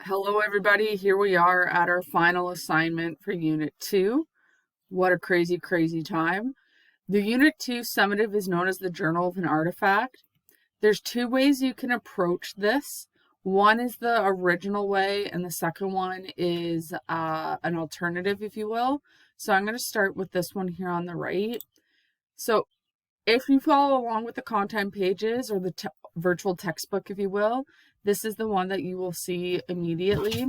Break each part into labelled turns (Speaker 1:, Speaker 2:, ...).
Speaker 1: Hello, everybody. Here we are at our final assignment for Unit 2. What a crazy, crazy time. The Unit 2 summative is known as the Journal of an Artifact. There's two ways you can approach this. One is the original way, and the second one is an alternative, if you will. So I'm going to start with this one here on the right. So if you follow along with the content pages or the virtual textbook, if you will, this is the one that you will see immediately.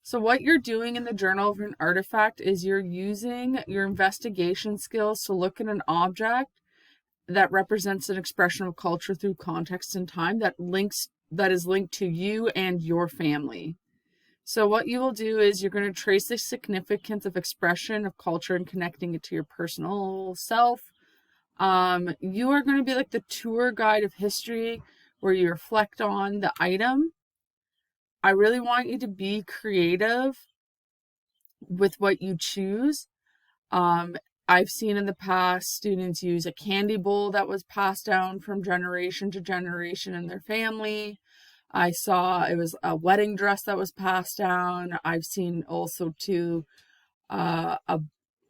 Speaker 1: So what you're doing in the Journal of an Artifact is you're using your investigation skills to look at an object that represents an expression of culture through context and time that is linked to you and your family. So what you will do is you're going to trace the significance of expression of culture and connecting it to your personal self. You are going to be like the tour guide of history where you reflect on the item. I really want you to be creative with what you choose. I've seen in the past students use a candy bowl that was passed down from generation to generation in their family. I saw it was a wedding dress that was passed down. I've seen also too a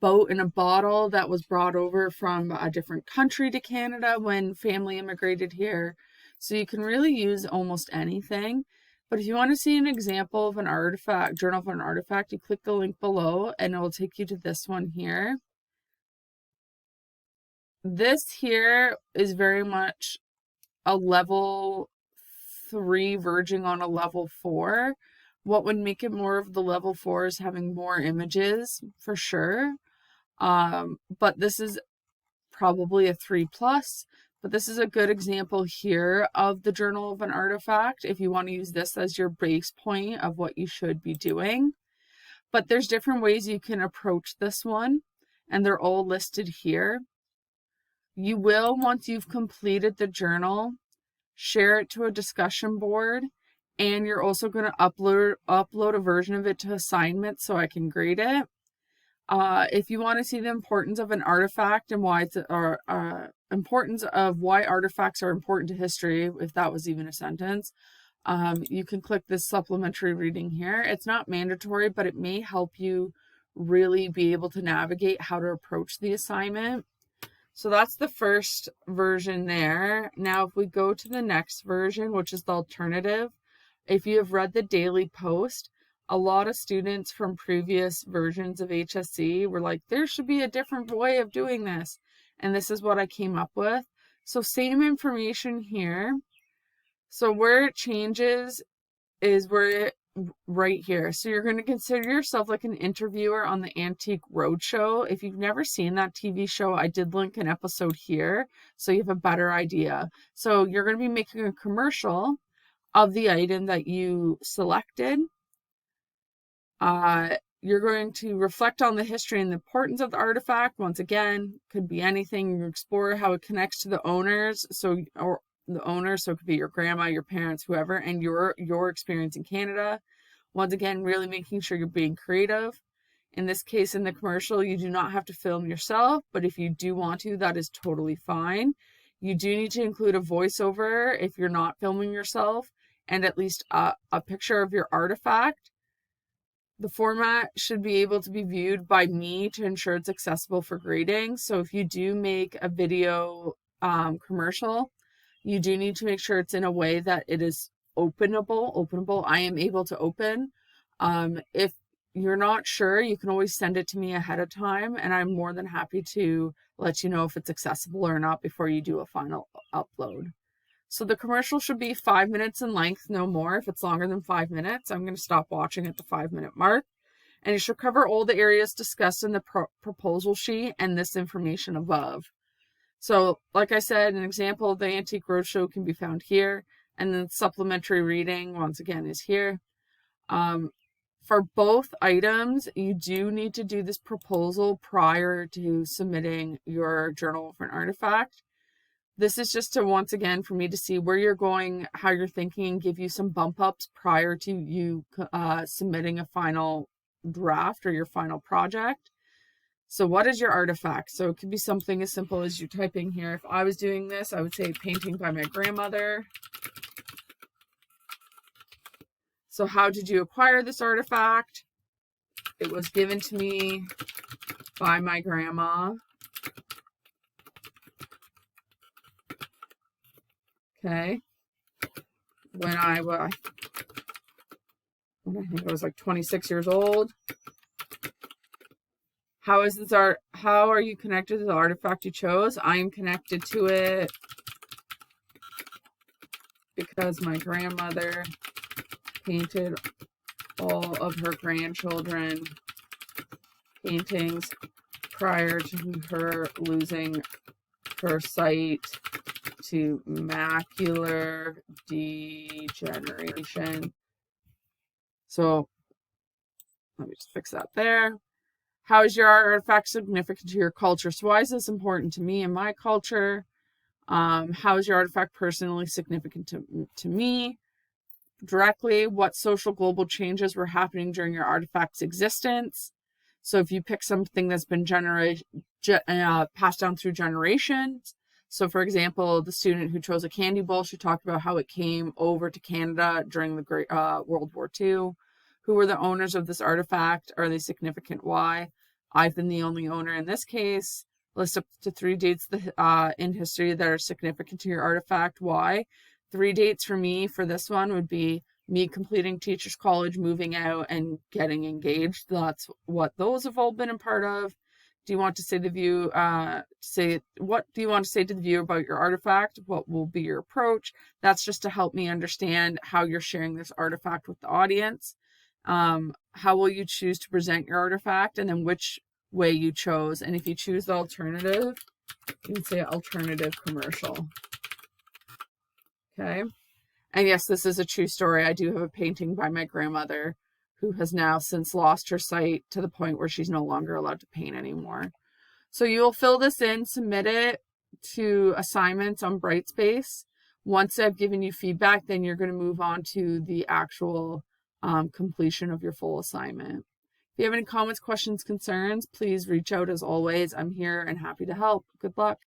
Speaker 1: boat in a bottle that was brought over from a different country to Canada when family immigrated here. So you can really use almost anything. But if you want to see an example of an artifact, journal of an artifact, you click the link below and it will take you to this one here. This here is very much a level 3 verging on a level 4. What would make it more of the level 4 is having more images for sure. But this is probably a 3+. But this is a good example here of the Journal of an Artifact if you want to use this as your base point of what you should be doing. But there's different ways you can approach this one, and they're all listed here. You will, once you've completed the journal, share it to a discussion board, and you're also going to upload a version of it to assignment so I can grade it. If you want to see the importance of an artifact and why importance of why artifacts are important to history, if that was even a sentence, you can click this supplementary reading here. It's not mandatory, but it may help you really be able to navigate how to approach the assignment. So that's the first version there. Now, if we go to the next version, which is the alternative, if you have read the daily post, a lot of students from previous versions of HSC were like, there should be a different way of doing this. And this is what I came up with. So same information here. So where it changes is right here. So you're going to consider yourself like an interviewer on the Antique Roadshow. If you've never seen that TV show, I did link an episode here so you have a better idea. So you're going to be making a commercial of the item that you selected. You're going to reflect on the history and the importance of the artifact. Once again, could be anything. You explore how it connects to the owners. So it could be your grandma, your parents, whoever, and your experience in Canada. Once again, really making sure you're being creative. In this case, in the commercial, you do not have to film yourself, but if you do want to, that is totally fine. You do need to include a voiceover if you're not filming yourself, and at least a picture of your artifact. The format should be able to be viewed by me to ensure it's accessible for grading. So if you do make a video commercial, you do need to make sure it's in a way that it is openable. I am able to open. If you're not sure, you can always send it to me ahead of time, and I'm more than happy to let you know if it's accessible or not before you do a final upload. So the commercial should be 5 minutes in length, no more. If it's longer than 5 minutes, I'm going to stop watching at the 5-minute mark. And it should cover all the areas discussed in the proposal sheet and this information above. So, like I said, an example of the Antique Roadshow can be found here. And then supplementary reading, once again, is here. For both items, you do need to do this proposal prior to submitting your journal for an artifact. This is just to, once again, for me to see where you're going, how you're thinking, give you some bump ups prior to you submitting a final draft or your final project. So what is your artifact? So it could be something as simple as you typing here. If I was doing this, I would say painting by my grandmother. So how did you acquire this artifact? It was given to me by my grandma. Okay. When I think I was like 26 years old. How are you connected to the artifact you chose? I am connected to it because my grandmother painted all of her grandchildren paintings prior to her losing her sight to macular degeneration. So let me just fix that there. How is your artifact significant to your culture? So why is this important to me and my culture? How is your artifact personally significant to me? Directly, what social global changes were happening during your artifact's existence? So if you pick something that's been passed down through generations. So for example, the student who chose a candy bowl, she talked about how it came over to Canada during the Great World War II. Who were the owners of this artifact? Are they significant? Why? I've been the only owner in this case. List up to 3 dates in history that are significant to your artifact. Why? 3 dates for me for this one would be me completing teachers college, moving out, and getting engaged. That's what those have all been a part of. Do you want to say what do you want to say to the viewer about your artifact? What will be your approach? That's just to help me understand how you're sharing this artifact with the audience. How will you choose to present your artifact, and then which way you chose. And if you choose the alternative, you can say alternative commercial. Okay. And yes, this is a true story. I do have a painting by my grandmother who has now since lost her sight to the point where she's no longer allowed to paint anymore. So you'll fill this in, submit it to assignments on Brightspace. Once I've given you feedback, then you're going to move on to the actual completion of your full assignment. If you have any comments, questions, concerns, please reach out as always. I'm here and happy to help. Good luck.